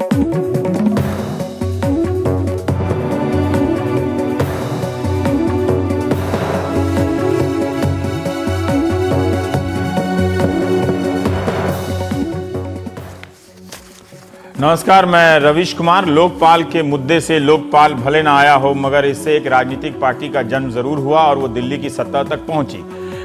नमस्कार, मैं रविश कुमार। लोकपाल के मुद्दे से लोकपाल भले ना आया हो, मगर इससे एक राजनीतिक पार्टी का जन्म जरूर हुआ और वो दिल्ली की सत्ता तक पहुंची।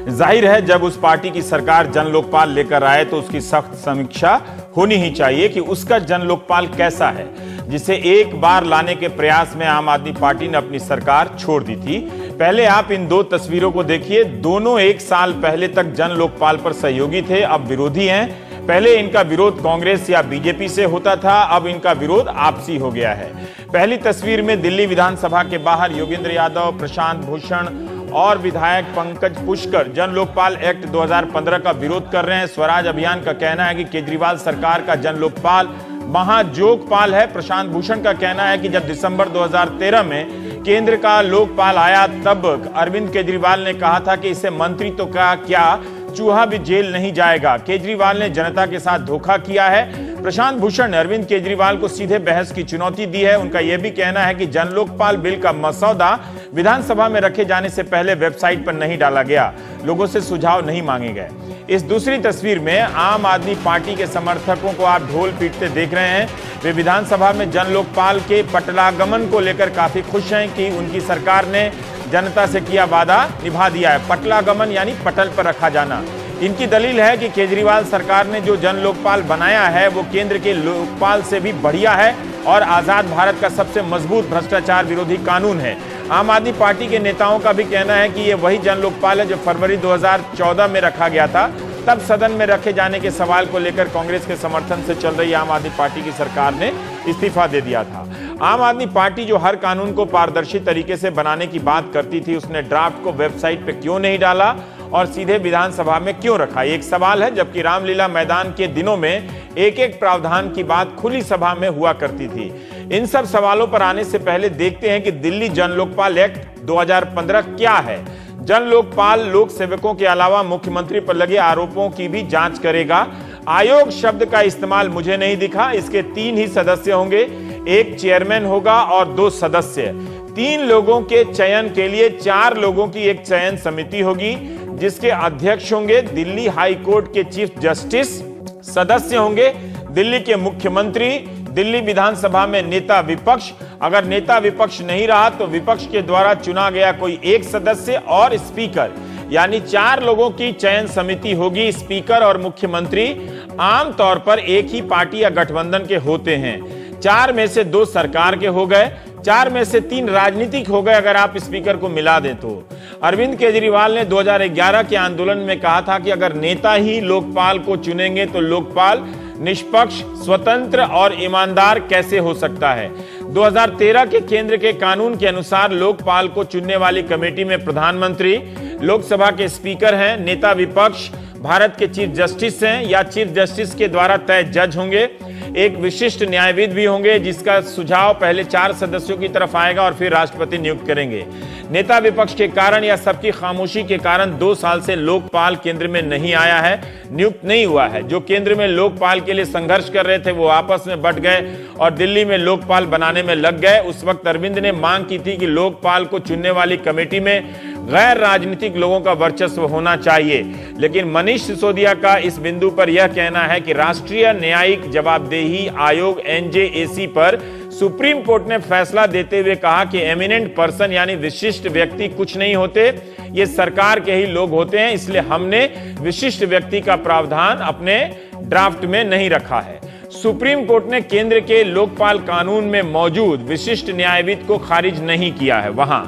जाहिर है, जब उस पार्टी की सरकार जन लोकपाल लेकर आए तो उसकी सख्त समीक्षा होनी ही चाहिए कि उसका जन लोकपाल कैसा है, जिसे एक बार लाने के प्रयास में आम आदमी पार्टी ने अपनी सरकार छोड़ दी थी। पहले आप इन दो तस्वीरों को देखिए। दोनों एक साल पहले तक जन लोकपाल पर सहयोगी थे, अब विरोधी हैं। पहले इनका विरोध कांग्रेस या बीजेपी से होता था, अब इनका विरोध आपसी हो गया है। पहली तस्वीर में दिल्ली विधानसभा के बाहर योगेंद्र यादव, प्रशांत भूषण और विधायक पंकज पुष्कर जन लोकपाल एक्ट 2015 का विरोध कर रहे हैं। स्वराज अभियान का कहना है कि केजरीवाल सरकार का जन लोकपाल महाजोगपाल है। प्रशांत भूषण का कहना है कि जब दिसंबर 2013 में केंद्र का लोकपाल आया, तब अरविंद केजरीवाल ने कहा था कि इसे मंत्री तो क्या चूहा भी जेल नहीं जाएगा। केजरीवाल ने जनता के साथ धोखा किया है। प्रशांत भूषण ने अरविंद केजरीवाल को सीधे बहस की चुनौती दी है। उनका यह भी कहना है कि जन लोकपाल बिल का मसौदा विधानसभा में रखे जाने से पहले वेबसाइट पर नहीं डाला गया, लोगों से सुझाव नहीं मांगे गए। इस दूसरी तस्वीर में आम आदमी पार्टी के समर्थकों को आप ढोल पीटते देख रहे हैं। वे विधानसभा में जन लोकपाल के पटलागमन को लेकर काफी खुश हैं कि उनकी सरकार ने जनता से किया वादा निभा दिया है। पटलागमन यानी पटल पर रखा जाना। इनकी दलील है कि केजरीवाल सरकार ने जो जन लोकपाल बनाया है वो केंद्र के लोकपाल से भी बढ़िया है और आजाद भारत का सबसे मजबूत भ्रष्टाचार विरोधी कानून है। आम आदमी पार्टी के नेताओं का भी कहना है कि ये वही जन लोकपाल है जो फरवरी 2014 में रखा गया था। तब सदन में रखे जाने के सवाल को लेकर कांग्रेस के समर्थन से चल रही आम आदमी पार्टी की सरकार ने इस्तीफा दे दिया था। आम आदमी पार्टी जो हर कानून को पारदर्शी तरीके से बनाने की बात करती थी, उसने ड्राफ्ट को वेबसाइट पे क्यों नहीं डाला और सीधे विधानसभा में क्यों रखा, एक सवाल है। जबकि रामलीला मैदान के दिनों में एक एक प्रावधान की बात खुली सभा में हुआ करती थी। इन सब सवालों पर आने से पहले देखते हैं कि दिल्ली जन लोकपाल एक्ट 2015 क्या है। जन लोकपाल लोक सेवकों के अलावा मुख्यमंत्री पर लगे आरोपों की भी जांच करेगा। आयोग शब्द का इस्तेमाल मुझे नहीं दिखा। इसके 3 ही सदस्य होंगे, एक चेयरमैन होगा और 2 सदस्य। 3 लोगों के चयन के लिए 4 लोगों की एक चयन समिति होगी, जिसके अध्यक्ष होंगे दिल्ली हाई कोर्ट के चीफ जस्टिस। सदस्य होंगे दिल्ली के मुख्यमंत्री, दिल्ली विधानसभा में नेता विपक्ष, अगर नेता विपक्ष नहीं रहा तो विपक्ष के द्वारा चुना गया कोई एक सदस्य और स्पीकर, यानी 4 लोगों की चयन समिति होगी। स्पीकर और मुख्यमंत्री आमतौर पर एक ही पार्टी या गठबंधन के होते हैं। 4 में से 2 सरकार के हो गए, 4 में से 3 राजनीतिक हो गए अगर आप स्पीकर को मिला दें तो। अरविंद केजरीवाल ने 2011 के आंदोलन में कहा था कि अगर नेता ही लोकपाल को चुनेंगे तो लोकपाल निष्पक्ष, स्वतंत्र और ईमानदार कैसे हो सकता है। 2013 के केंद्र के कानून के अनुसार लोकपाल को चुनने वाली कमेटी में प्रधानमंत्री, लोकसभा के स्पीकर हैं, नेता विपक्ष, भारत के चीफ जस्टिस हैं या चीफ जस्टिस के द्वारा तय जज होंगे, एक विशिष्ट न्यायविद भी होंगे जिसका सुझाव पहले 4 सदस्यों की तरफ आएगा और फिर राष्ट्रपति नियुक्त करेंगे। नेता विपक्ष के कारण या सबकी खामोशी के कारण 2 साल से लोकपाल केंद्र में नहीं आया है, नियुक्त नहीं हुआ है। जो केंद्र में लोकपाल के लिए संघर्ष कर रहे थे वो आपस में बंट गए और दिल्ली में लोकपाल बनाने में लग गए। उस वक्त अरविंद ने मांग की थी कि लोकपाल को चुनने वाली कमेटी में गैर राजनीतिक लोगों का वर्चस्व होना चाहिए, लेकिन मनीष सिसोदिया का इस बिंदु पर यह कहना है कि राष्ट्रीय न्यायिक जवाबदेही आयोग NJAC पर सुप्रीम कोर्ट ने फैसला देते हुए कहा कि एमिनेंट पर्सन यानी विशिष्ट व्यक्ति कुछ नहीं होते, ये सरकार के ही लोग होते हैं, इसलिए हमने विशिष्ट व्यक्ति का प्रावधान अपने ड्राफ्ट में नहीं रखा है। सुप्रीम कोर्ट ने केंद्र के लोकपाल कानून में मौजूद विशिष्ट न्यायविद को खारिज नहीं किया है। वहां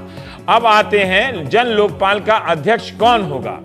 अब आते हैं जन लोकपाल का अध्यक्ष कौन होगा।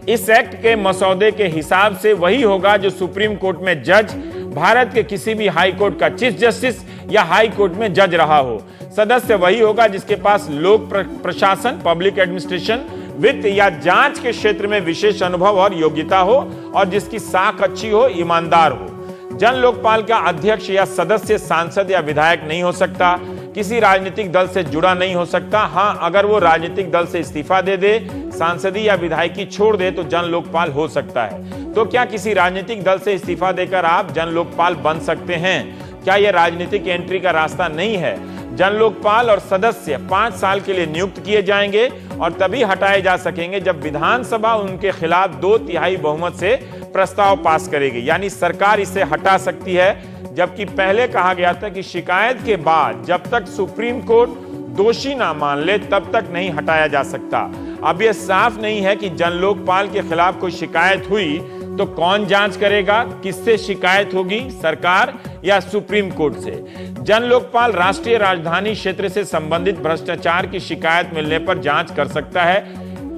इस एक्ट के मसौदे के हिसाब से वही होगा जो सुप्रीम कोर्ट में जज, भारत के किसी भी हाई कोर्ट का चीफ जस्टिस या हाई कोर्ट में जज रहा हो। सदस्य वही होगा जिसके पास लोक प्रशासन, पब्लिक एडमिनिस्ट्रेशन, वित्त या जांच के क्षेत्र में विशेष अनुभव और योग्यता हो और जिसकी साख अच्छी हो, ईमानदार हो। जन लोकपाल का अध्यक्ष या सदस्य सांसद या विधायक नहीं हो सकता, किसी राजनीतिक दल से जुड़ा नहीं हो सकता। हाँ, अगर वो राजनीतिक दल से इस्तीफा दे दे, सांसदी या विधायकी छोड़ दे तो जन लोकपाल हो सकता है। तो क्या किसी राजनीतिक दल से इस्तीफा देकर आप जन लोकपाल बन सकते हैं? क्या यह राजनीतिक एंट्री का रास्ता नहीं है? जन लोकपाल और सदस्य 5 साल के लिए नियुक्त किए जाएंगे और तभी हटाए जा सकेंगे जब विधानसभा उनके खिलाफ 2/3 बहुमत से प्रस्ताव पास करेगी, यानी सरकार इसे हटा सकती है। जबकि पहले कहा गया था कि शिकायत के बाद जब तक सुप्रीम कोर्ट दोषी ना मान ले तब तक नहीं हटाया जा सकता। अब यह साफ नहीं है कि जन लोकपाल के खिलाफ कोई शिकायत हुई तो कौन जांच करेगा, किससे शिकायत होगी, सरकार या सुप्रीम कोर्ट से? जन लोकपाल राष्ट्रीय राजधानी क्षेत्र से संबंधित भ्रष्टाचार की शिकायत मिलने पर जांच कर सकता है।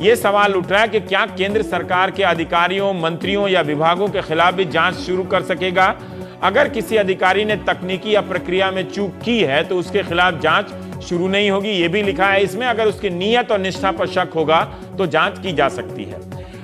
यह सवाल उठ रहा है कि क्या केंद्र सरकार के अधिकारियों, मंत्रियों या विभागों के खिलाफ भी जांच शुरू कर सकेगा? अगर किसी अधिकारी ने तकनीकी या प्रक्रिया में चूक की है तो उसके खिलाफ जांच शुरू नहीं होगी, यह भी लिखा है इसमें। अगर उसकी नीयत और निष्ठा पर शक होगा तो जांच की जा सकती है।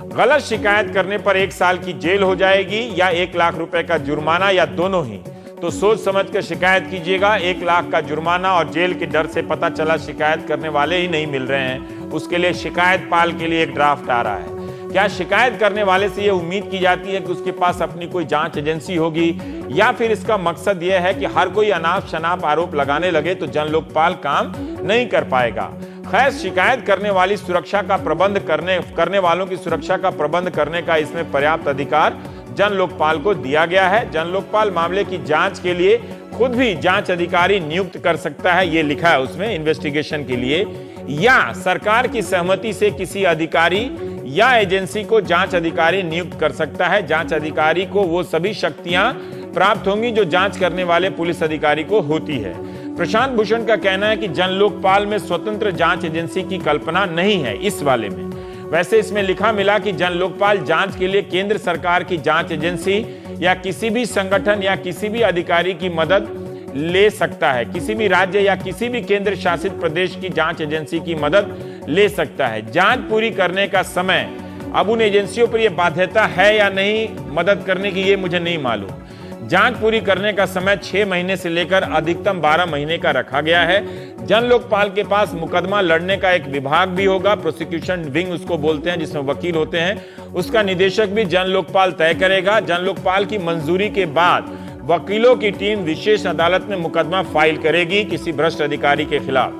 गलत शिकायत करने पर 1 साल की जेल हो जाएगी या 1 लाख रुपए का जुर्माना या दोनों ही। तो सोच समझ कर शिकायत कीजिएगा। 1 लाख का जुर्माना और जेल के डर से पता चला शिकायत करने वाले ही नहीं मिल रहे हैं, उसके लिए शिकायत पाल के लिए एक ड्राफ्ट आ रहा है। क्या शिकायत करने वाले से यह उम्मीद की जाती है कि उसके पास अपनी कोई जांच एजेंसी होगी, या फिर इसका मकसद यह है कि हर कोई अनाप शनाप आरोप लगाने लगे तो जन लोकपाल काम नहीं कर पाएगा? खैर, शिकायत करने वाली सुरक्षा का प्रबंध करने वालों की सुरक्षा का प्रबंध करने का इसमें पर्याप्त अधिकार जन लोकपाल को दिया गया है। जन लोकपाल मामले की जांच के लिए खुद भी जांच अधिकारी नियुक्त कर सकता है, ये लिखा है उसमें, इन्वेस्टिगेशन के लिए, या सरकार की सहमति से किसी अधिकारी या एजेंसी को जांच अधिकारी नियुक्त कर सकता है। जांच अधिकारी को वो सभी शक्तियां प्राप्त होंगी जो जांच करने वाले पुलिस अधिकारी को होती है। प्रशांत भूषण का कहना है कि जन लोकपाल में स्वतंत्र जांच एजेंसी की कल्पना नहीं है इस वाले में। वैसे इसमें लिखा मिला कि जन लोकपाल जांच के लिए केंद्र सरकार की जांच एजेंसी या किसी भी संगठन या किसी भी अधिकारी की मदद ले सकता है। किसी भी राज्य या किसी भी केंद्र शासित प्रदेश की जांच एजेंसी की मदद ले सकता है। जांच पूरी करने का समय, अब उन एजेंसियों पर यह बाध्यता है या नहीं मदद करने की, ये मुझे नहीं मालूम। जांच पूरी करने का समय 6 महीने से लेकर अधिकतम 12 महीने का रखा गया है। जन लोकपाल के पास मुकदमा लड़ने का एक विभाग भी होगा, प्रोसिक्यूशन विंग उसको बोलते हैं, जिसमें वकील होते हैं। उसका निदेशक भी जन लोकपाल तय करेगा। जन लोकपाल की मंजूरी के बाद वकीलों की टीम विशेष अदालत में मुकदमा फाइल करेगी किसी भ्रष्ट अधिकारी के खिलाफ।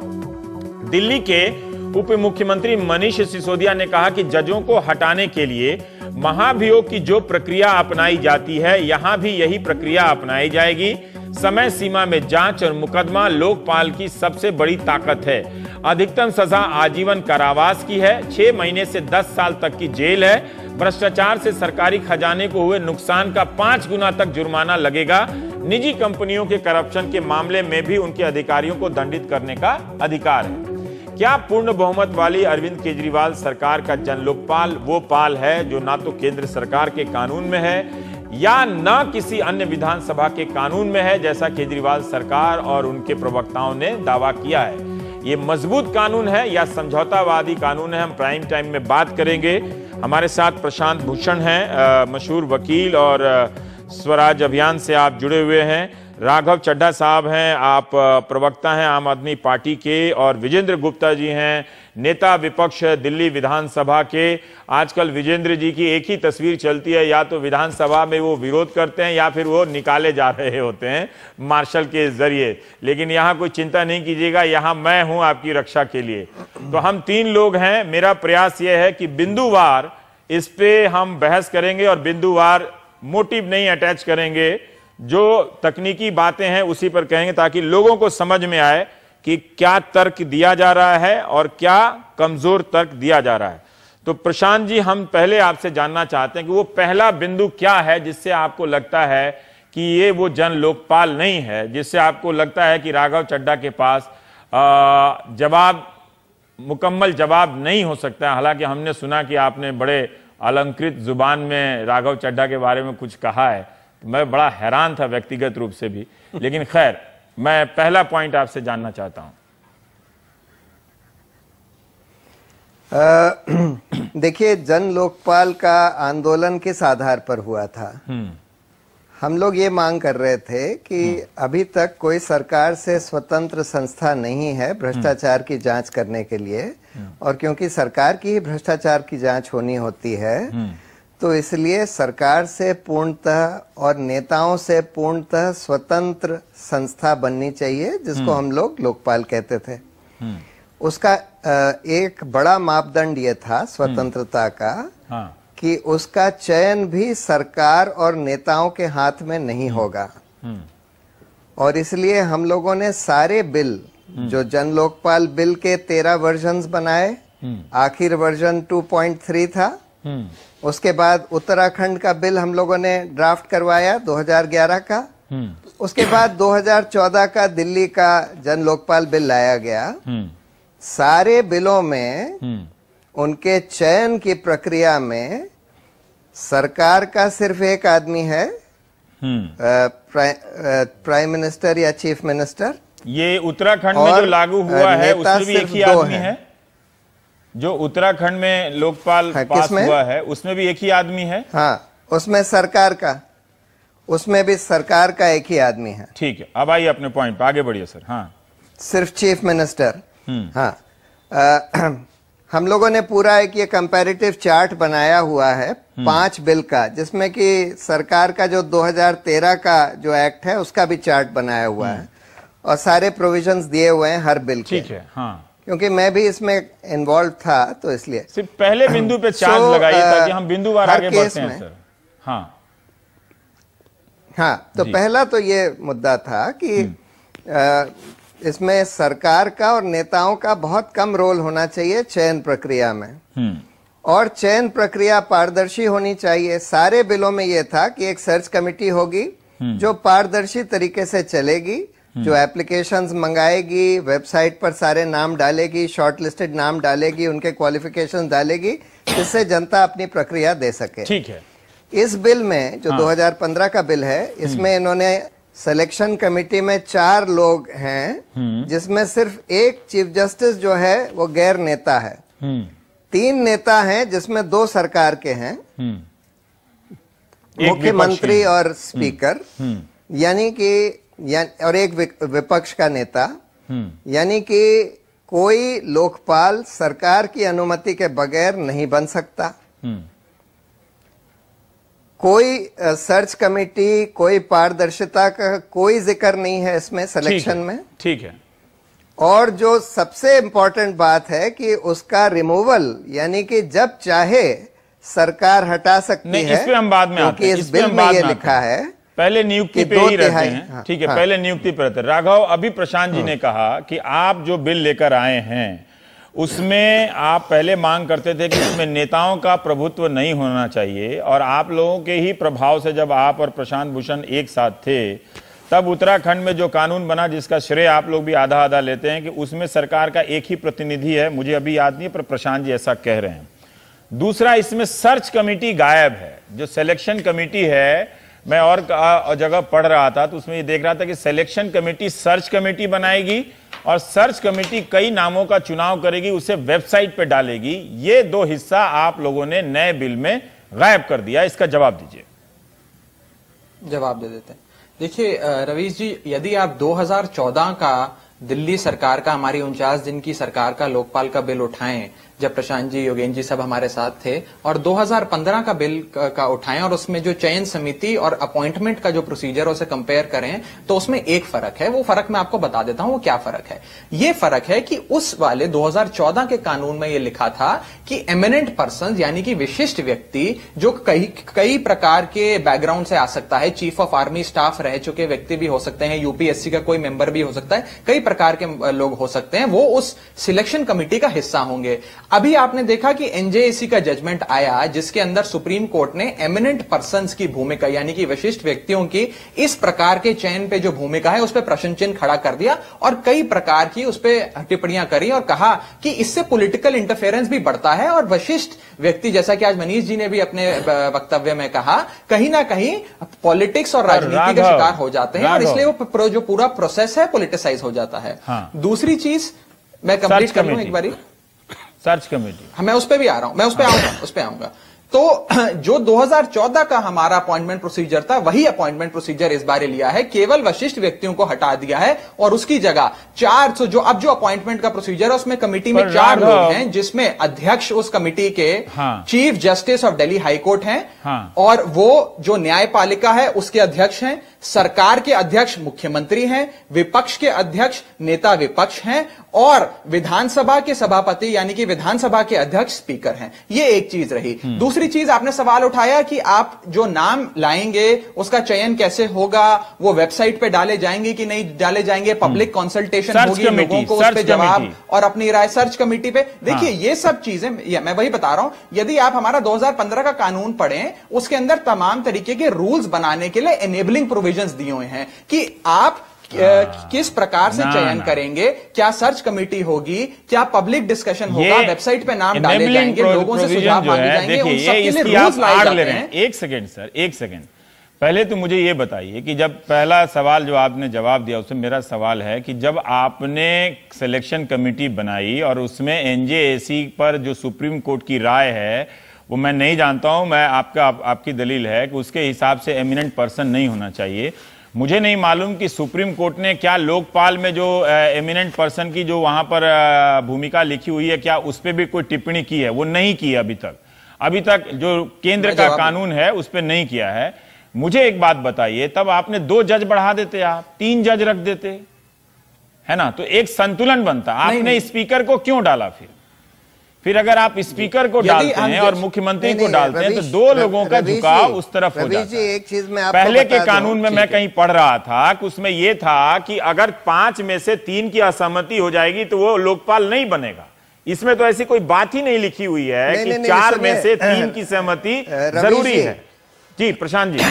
दिल्ली के उप मुख्यमंत्री मनीष सिसोदिया ने कहा कि जजों को हटाने के लिए महाभियोग की जो प्रक्रिया अपनाई जाती है, यहां भी यही प्रक्रिया अपनाई जाएगी। समय सीमा में जांच और मुकदमा लोकपाल की सबसे बड़ी ताकत है। अधिकतम सजा आजीवन कारावास की है, 6 महीने से 10 साल तक की जेल है। भ्रष्टाचार से सरकारी खजाने को हुए नुकसान का 5 गुना तक जुर्माना लगेगा। निजी कंपनियों के करप्शन के मामले में भी उनके अधिकारियों को दंडित करने का अधिकार है। क्या पूर्ण बहुमत वाली अरविंद केजरीवाल सरकार का जन लोकपाल वो पाल है जो ना तो केंद्र सरकार के कानून में है या ना किसी अन्य विधानसभा के कानून में है, जैसा केजरीवाल सरकार और उनके प्रवक्ताओं ने दावा किया है? ये मजबूत कानून है या समझौतावादी कानून है? हम प्राइम टाइम में बात करेंगे। हमारे साथ प्रशांत भूषण हैं, मशहूर वकील और स्वराज अभियान से आप जुड़े हुए हैं। राघव चड्ढा साहब हैं, आप प्रवक्ता हैं आम आदमी पार्टी के, और विजेंद्र गुप्ता जी हैं, नेता विपक्ष दिल्ली विधानसभा के। आजकल विजेंद्र जी की एक ही तस्वीर चलती है, या तो विधानसभा में वो विरोध करते हैं या फिर वो निकाले जा रहे होते हैं मार्शल के जरिए। लेकिन यहाँ कोई चिंता नहीं कीजिएगा, यहाँ मैं हूँ आपकी रक्षा के लिए। तो हम 3 लोग हैं। मेरा प्रयास ये है कि बिंदुवार इस पे हम बहस करेंगे और बिंदुवार मोटिव नहीं अटैच करेंगे, जो तकनीकी बातें हैं उसी पर कहेंगे, ताकि लोगों को समझ में आए कि क्या तर्क दिया जा रहा है और क्या कमजोर तर्क दिया जा रहा है। तो प्रशांत जी, हम पहले आपसे जानना चाहते हैं कि वो पहला बिंदु क्या है जिससे आपको लगता है कि ये वो जन लोकपाल नहीं है, जिससे आपको लगता है कि राघव चड्ढा के पास मुकम्मल जवाब नहीं हो सकता। हालांकि हमने सुना कि आपने बड़े अलंकृत जुबान में राघव चड्ढा के बारे में कुछ कहा है, मैं बड़ा हैरान था व्यक्तिगत रूप से भी। लेकिन खैर, मैं पहला पॉइंट आपसे जानना चाहता हूं। देखिए, जन लोकपाल का आंदोलन किस आधार पर हुआ था? हम लोग ये मांग कर रहे थे कि अभी तक कोई सरकार से स्वतंत्र संस्था नहीं है भ्रष्टाचार की जांच करने के लिए, और क्योंकि सरकार की ही भ्रष्टाचार की जांच होनी होती है, तो इसलिए सरकार से पूर्णतः और नेताओं से पूर्णतः स्वतंत्र संस्था बननी चाहिए, जिसको हम लोग लोकपाल कहते थे। उसका एक बड़ा मापदंड ये था स्वतंत्रता का, हाँ। कि उसका चयन भी सरकार और नेताओं के हाथ में नहीं होगा। और इसलिए हम लोगों ने सारे बिल, जो जन लोकपाल बिल के 13 वर्जन्स बनाए, आखिर वर्जन 2.3 था। उसके बाद उत्तराखंड का बिल हम लोगों ने ड्राफ्ट करवाया 2011 का। उसके बाद 2014 का दिल्ली का जन लोकपाल बिल लाया गया। सारे बिलों में उनके चयन की प्रक्रिया में सरकार का सिर्फ एक आदमी है, प्राइम मिनिस्टर या चीफ मिनिस्टर। ये उत्तराखंड में जो लागू हुआ है उसमें भी एक ही आदमी है। जो उत्तराखंड में लोकपाल पास हुआ है उसमें भी एक ही आदमी है। हाँ, उसमें सरकार का, उसमें भी सरकार का एक ही आदमी है। ठीक है, अब आइए अपने पॉइंट पे आगे बढ़िए सर। हाँ, सिर्फ चीफ मिनिस्टर। हाँ, हम लोगों ने पूरा एक ये कंपैरेटिव चार्ट बनाया हुआ है 5 बिल का, जिसमें कि सरकार का जो 2013 का जो एक्ट है उसका भी चार्ट बनाया हुआ है और सारे प्रोविजंस दिए हुए हैं हर बिल के। ठीक है। हाँ, क्योंकि मैं भी इसमें इन्वॉल्व था, तो इसलिए सिर्फ पहले बिंदु पे चार्ज लगाइए ताकि हम बिंदुवार आगे बढ़ते हैं सर। हाँ हाँ, तो पहला तो ये मुद्दा था कि इसमें सरकार का और नेताओं का बहुत कम रोल होना चाहिए चयन प्रक्रिया में। और चयन प्रक्रिया पारदर्शी होनी चाहिए। सारे बिलों में यह था कि एक सर्च कमेटी होगी जो पारदर्शी तरीके से चलेगी, जो एप्लीकेशंस मंगाएगी, वेबसाइट पर सारे नाम डालेगी, शॉर्टलिस्टेड नाम डालेगी, उनके क्वालिफिकेशंस डालेगी, जिससे जनता अपनी प्रक्रिया दे सके। ठीक है। इस बिल में जो 2015 का बिल है, इसमें इन्होंने सिलेक्शन कमेटी में 4 लोग हैं, जिसमें सिर्फ एक चीफ जस्टिस जो है वो गैर नेता है। 3 नेता हैं जिसमें 2 सरकार के हैं, मुख्यमंत्री और स्पीकर, यानी कि और एक विपक्ष का नेता। यानी कि कोई लोकपाल सरकार की अनुमति के बगैर नहीं बन सकता। कोई सर्च कमेटी, कोई पारदर्शिता का कोई जिक्र नहीं है इसमें सिलेक्शन में। ठीक है। और जो सबसे इंपॉर्टेंट बात है कि उसका रिमूवल, यानी कि जब चाहे सरकार हटा सकती है। इस पे हम बाद में आते हैं। इस बिल में ये लिखा है पहले नियुक्ति पे ही रहते हैं। ठीक है, पहले नियुक्ति पे रहते हैं। राघव, अभी प्रशांत जी ने कहा कि आप जो बिल लेकर आए हैं उसमें आप पहले मांग करते थे कि उसमें नेताओं का प्रभुत्व नहीं होना चाहिए, और आप लोगों के ही प्रभाव से जब आप और प्रशांत भूषण एक साथ थे तब उत्तराखंड में जो कानून बना, जिसका श्रेय आप लोग भी आधा आधा लेते हैं, कि उसमें सरकार का एक ही प्रतिनिधि है। मुझे अभी याद नहीं है पर प्रशांत जी ऐसा कह रहे हैं। दूसरा, इसमें सर्च कमेटी गायब है। जो सिलेक्शन कमेटी है, मैं और जगह पढ़ रहा था तो उसमें ये देख रहा था कि सिलेक्शन कमेटी सर्च कमेटी बनाएगी और सर्च कमेटी कई नामों का चुनाव करेगी, उसे वेबसाइट पे डालेगी। ये 2 हिस्सा आप लोगों ने नए बिल में गायब कर दिया। इसका जवाब दीजिए। जवाब दे देते हैं। देखिए रवीश जी, यदि आप 2014 का दिल्ली सरकार का, हमारी 49 दिन की सरकार का लोकपाल का बिल उठाएं, जब प्रशांत जी, योगेंद्र जी सब हमारे साथ थे, और 2015 का बिल का उठाएं और उसमें जो चयन समिति और अपॉइंटमेंट का जो प्रोसीजर उसे कंपेयर करें, तो उसमें एक फर्क है। वो फर्क मैं आपको बता देता हूं वो क्या फर्क है। ये फर्क है कि उस वाले 2014 के कानून में ये लिखा था कि एमिनेंट पर्सन, यानी कि विशिष्ट व्यक्ति जो कई प्रकार के बैकग्राउंड से आ सकता है, चीफ ऑफ आर्मी स्टाफ रह चुके व्यक्ति भी हो सकते हैं, यूपीएससी का कोई मेंबर भी हो सकता है, कई प्रकार के लोग हो सकते हैं, वो उस सिलेक्शन कमेटी का हिस्सा होंगे। अभी आपने देखा कि एनजेएसी का जजमेंट आया जिसके अंदर सुप्रीम कोर्ट ने एमिनेंट पर्सन्स की भूमिका, यानी कि विशिष्ट व्यक्तियों की इस प्रकार के चयन पे जो भूमिका है उस पर प्रश्न चिन्ह खड़ा कर दिया और कई प्रकार की उस पर टिप्पणियां करी और कहा कि इससे पॉलिटिकल इंटरफेरेंस भी बढ़ता है और विशिष्ट व्यक्ति, जैसा कि आज मनीष जी ने भी अपने वक्तव्य में कहा, कहीं ना कहीं पॉलिटिक्स और राजनीति का शिकार हो जाते हैं और इसलिए वो जो पूरा प्रोसेस है पॉलिटिसाइज हो जाता है। दूसरी चीज मैं कंप्लीट कर लूं एक बारी। सर्च कमेटी, मैं उस पर भी आ रहा हूं, मैं उस पर आऊंगा। तो जो 2014 का हमारा अपॉइंटमेंट प्रोसीजर था, वही अपॉइंटमेंट प्रोसीजर इस बार लिया है, केवल वरिष्ठ व्यक्तियों को हटा दिया है और उसकी जगह 400 जो अपॉइंटमेंट का प्रोसीजर है उसमें कमिटी में 4 लोग हैं, जिसमें अध्यक्ष उस कमिटी के chief justice of Delhi high court हैं और वो जो न्यायपालिका है उसके अध्यक्ष हैं, सरकार के अध्यक्ष मुख्यमंत्री हैं, विपक्ष के अध्यक्ष नेता विपक्ष हैं और विधानसभा के सभापति यानी कि विधानसभा के अध्यक्ष स्पीकर हैं। ये एक चीज रही। दूसरी चीज आपने सवाल उठाया कि आप जो नाम लाएंगे उसका चयन कैसे होगा, वो वेबसाइट पे डाले जाएंगे कि नहीं डाले जाएंगे, पब्लिक कंसल्टेशन होगी, लोगों को उस पे जवाब और अपनी राय सर्च कमेटी पे। देखिए ये सब चीजें मैं वही बता रहा हूं, यदि आप हमारा 2015 का कानून पढ़ें उसके अंदर तमाम तरीके के रूल्स बनाने के लिए एनेबलिंग प्रोविजंस दिए हुए हैं कि आप किस प्रकार से चयन करेंगे, क्या सर्च कमेटी होगी, क्या पब्लिक डिस्कशन होगा, वेबसाइट पे नाम डाले जाएंगे, लोगों से सुझाव मांगे जाएंगे, उन सब के लिए रूल्स लाए जाते हैं। एक सेकंड सर, एक सेकंड, पहले तो मुझे ये बताइए कि जब पहला सवाल जो आपने जवाब दिया उसमें मेरा सवाल है कि जब आपने सिलेक्शन कमेटी बनाई और उसमें एनजेएसी पर जो सुप्रीम कोर्ट की राय है वो मैं नहीं जानता हूं, मैं आपकी दलील है कि उसके हिसाब से एमिनेंट पर्सन नहीं होना चाहिए। मुझे नहीं मालूम कि सुप्रीम कोर्ट ने क्या लोकपाल में जो एमिनेंट पर्सन की जो वहां पर भूमिका लिखी हुई है क्या उस पर भी कोई टिप्पणी की है? वो नहीं की अभी तक जो केंद्र का कानून है उस पर नहीं किया है। मुझे एक बात बताइए, तब आपने 2 जज बढ़ा देते, आप 3 जज रख देते, है ना, तो एक संतुलन बनता। आपने स्पीकर को क्यों डाला? फिर अगर आप स्पीकर को डालते हैं और मुख्यमंत्री को डालते हैं तो 2 लोगों का झुकाव उस तरफ हो जाता है। एक चीज मैं पहले के कानून में मैं कहीं पढ़ रहा था कि उसमें यह था कि अगर 5 में से 3 की असहमति हो जाएगी तो वो लोकपाल नहीं बनेगा। इसमें तो ऐसी कोई बात ही नहीं लिखी हुई है कि 4 में से 3 की सहमति जरूरी है। जी प्रशांत जी।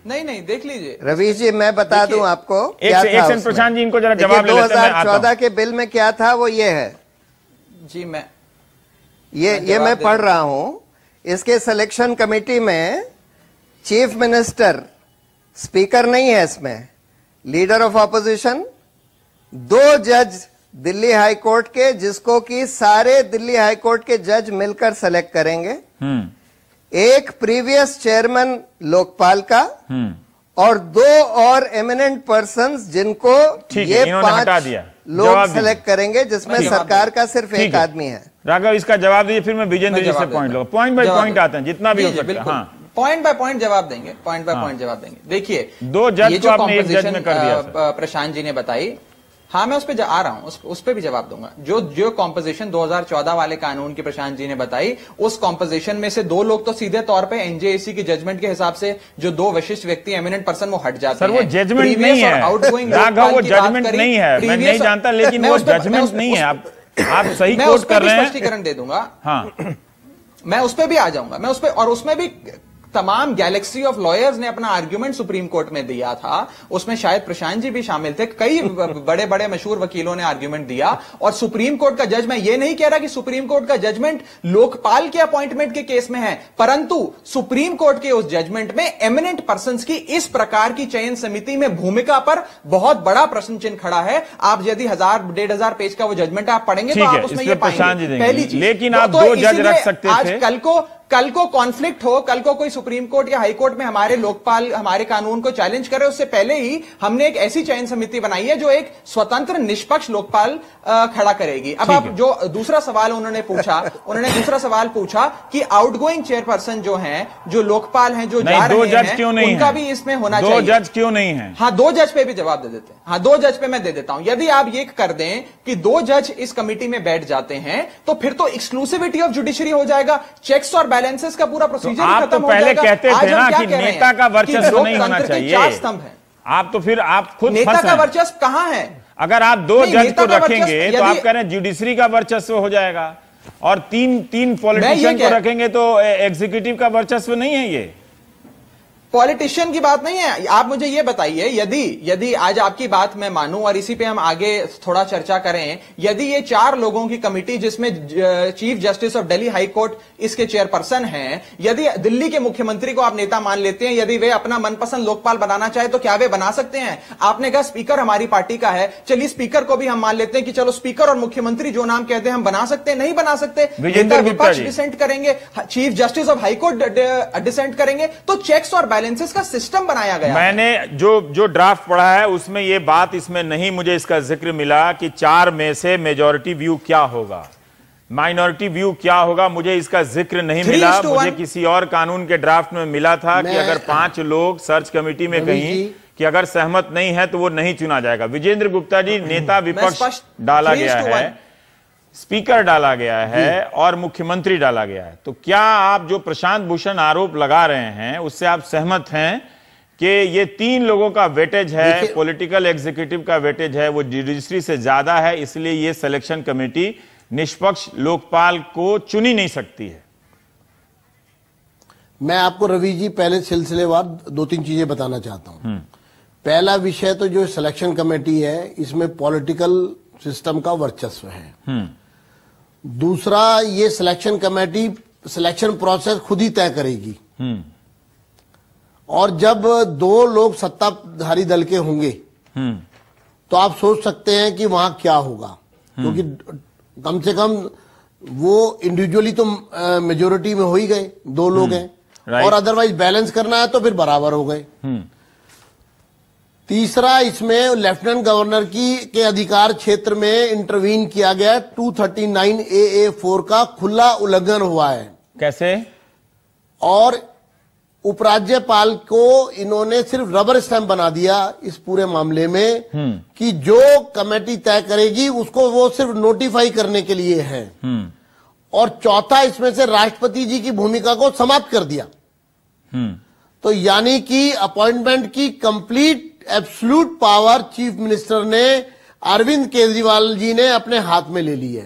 नहीं देख लीजिए रवीश जी, मैं बता दूं आपको एक प्रशांत जी इनको जरा जवाब ले लेते हैं। 2014 के बिल में क्या था वो ये है जी, ये मैं पढ़ रहा हूं। इसके सिलेक्शन कमेटी में चीफ मिनिस्टर, स्पीकर नहीं है इसमें, लीडर ऑफ ऑपोजिशन, 2 जज दिल्ली हाई कोर्ट के जिसको कि सारे दिल्ली हाई कोर्ट के जज मिलकर सेलेक्ट करेंगे, एक प्रीवियस चेयरमैन लोकपाल का और 2 और एमिनेंट पर्संस जिनको ये 5 लोग सेलेक्ट करेंगे, जिसमें सरकार का सिर्फ एक आदमी है। राघव इसका जवाब दीजिए, फिर मैं विजेंद्र जी से पॉइंट लूंगा। पॉइंट बाय पॉइंट आते हैं जितना भी हो सकता है। हाँ, पॉइंट बाय पॉइंट जवाब देंगे, पॉइंट बाय पॉइंट जवाब देंगे। देखिए 2 जज को आपने 1 जज में कर दिया प्रशांत जी ने बताई। हाँ, मैं उस पर आ रहा हूं, उस पर भी जवाब दूंगा। जो कॉम्पोजिशन 2014 वाले कानून की प्रशांत जी ने बताई, उस कॉम्पोजिशन में से 2 लोग तो सीधे तौर पे एनजेएसी की जजमेंट के हिसाब से जो 2 विशिष्ट व्यक्ति एमिनेंट पर्सन वो हट जाते हैं। सर वो जजमेंट नहीं है राघव, वो जजमेंट नहीं है, मैं नहीं जानता, लेकिन वो जजमेंट नहीं है। आप सही कोट कर रहे हैं। स्पष्टीकरण दे दूंगा। हाँ, मैं उस पर भी आ जाऊंगा, मैं उस पर, और उसमें भी तमाम गैलेक्सी ऑफ लॉयर्स ने अपना आर्ग्यूमेंट सुप्रीम कोर्ट में दिया था। उसमें शायद प्रशांत जी भी शामिल थे, कई बड़े बड़े मशहूर वकीलों ने आर्ग्यूमेंट दिया। और सुप्रीम कोर्ट का जज, मैं ये नहीं कह रहा कि सुप्रीम कोर्ट का जजमेंट लोकपाल के अपॉइंटमेंट के केस में है, परंतु सुप्रीम कोर्ट के उस जजमेंट में एमिनेंट पर्संस की इस प्रकार की चयन समिति में भूमिका पर बहुत बड़ा प्रश्न चिन्ह खड़ा है। आप यदि 1000-1500 पेज का वो जजमेंट आप पढ़ेंगे तो आप उसमें ये पाएंगे। पहली चीज, लेकिन आप 2 जज रख सकते थे। आज कल को कॉन्फ्लिक्ट हो, कल को कोई सुप्रीम कोर्ट या हाई कोर्ट में हमारे लोकपाल हमारे कानून को चैलेंज करे, उससे पहले ही हमने एक ऐसी चयन समिति बनाई है जो एक स्वतंत्र निष्पक्ष लोकपाल खड़ा करेगी। अब आप जो दूसरा सवाल उन्होंने पूछा कि आउटगोइंग चेयरपर्सन जो हैं, जो लोकपाल हैं, जो जा रहे हैं, उनका भी इसमें होना चाहिए। 2 जज क्यों नहीं है? हाँ, 2 जज पे भी जवाब दे देते हैं। हाँ, 2 जज पे मैं दे देता हूं। यदि आप ये कर दें कि 2 जज इस कमिटी में बैठ जाते हैं तो फिर तो एक्सक्लूसिविटी ऑफ जुडिशरी हो जाएगा, चेक्स और बैलेंसेस का पूरा प्रोसीजर आप तो पहले कहते थे ना कि नेता का वर्चस्व नहीं होना चाहिए। 4 स्तंभ है। आप तो फिर आप खुद नेता का वर्चस्व कहां है? अगर आप 2 जज को रखेंगे तो आप कह रहे हैं जुडिशरी का वर्चस्व हो जाएगा, और 3 पॉलिटिशियन को रखेंगे तो एग्जीक्यूटिव का वर्चस्व नहीं है। ये पॉलिटिशियन की बात नहीं है। आप मुझे ये बताइए, यदि आज आपकी बात मैं मानूं और इसी पे हम आगे थोड़ा चर्चा करें, यदि ये 4 लोगों की कमिटी जिसमें chief justice of Delhi high court इसके चेयरपर्सन हैं, यदि दिल्ली के मुख्यमंत्री को आप नेता मान लेते हैं, यदि वे अपना मनपसंद लोकपाल बनाना चाहे तो क्या वे बना सकते हैं? आपने कहा स्पीकर हमारी पार्टी का है, चलिए स्पीकर को भी हम मान लेते हैं कि चलो स्पीकर और मुख्यमंत्री जो नाम कहते हैं हम बना सकते हैं, नहीं बना सकते? विपक्ष डिसेंट करेंगे, chief justice of high court dissent करेंगे, तो चेक्स और बैलेंसेस का सिस्टम बनाया गया। मैंने जो ड्राफ्ट पढ़ा है उसमें ये बात इसमें नहीं मुझे इसका जिक्र मिला कि 4 में से मेजॉरिटी व्यू क्या होगा, माइनॉरिटी व्यू क्या होगा, मुझे इसका जिक्र नहीं मिला। मुझे किसी और कानून के ड्राफ्ट में मिला था कि अगर 5 लोग सर्च कमेटी में कहीं कि अगर सहमत नहीं है तो वो नहीं चुना जाएगा। विजेंद्र गुप्ता जी, नेता विपक्ष डाला गया है, स्पीकर डाला गया है और मुख्यमंत्री डाला गया है, तो क्या आप जो प्रशांत भूषण आरोप लगा रहे हैं उससे आप सहमत हैं कि ये 3 लोगों का वेटेज है, पॉलिटिकल एग्जीक्यूटिव का वेटेज है, वो जुडिशरी से ज्यादा है, इसलिए ये सिलेक्शन कमेटी निष्पक्ष लोकपाल को चुनी नहीं सकती है? मैं आपको रवि जी पहले सिलसिलेवार 2-3 चीजें बताना चाहता हूं। पहला विषय तो जो सिलेक्शन कमेटी है, इसमें पॉलिटिकल सिस्टम का वर्चस्व है। दूसरा, ये सिलेक्शन कमेटी सिलेक्शन प्रोसेस खुद ही तय करेगी, और जब 2 लोग सत्ताधारी दल के होंगे तो आप सोच सकते हैं कि वहां क्या होगा, क्योंकि कम से कम वो इंडिविजुअली तो मेजोरिटी में हो ही गए, 2 लोग हैं, और अदरवाइज बैलेंस करना है तो फिर बराबर हो गए। तीसरा, इसमें लेफ्टिनेंट गवर्नर के अधिकार क्षेत्र में इंटरवीन किया गया, 239AA4 का खुला उल्लंघन हुआ है। कैसे? और उपराज्यपाल को इन्होंने सिर्फ रबर स्टैंप बना दिया इस पूरे मामले में कि जो कमेटी तय करेगी उसको वो सिर्फ नोटिफाई करने के लिए है। और चौथा, इसमें से राष्ट्रपति जी की भूमिका को समाप्त कर दिया। तो यानी कि अपॉइंटमेंट की complete absolute power chief minister ने, अरविंद केजरीवाल जी ने अपने हाथ में ले ली है।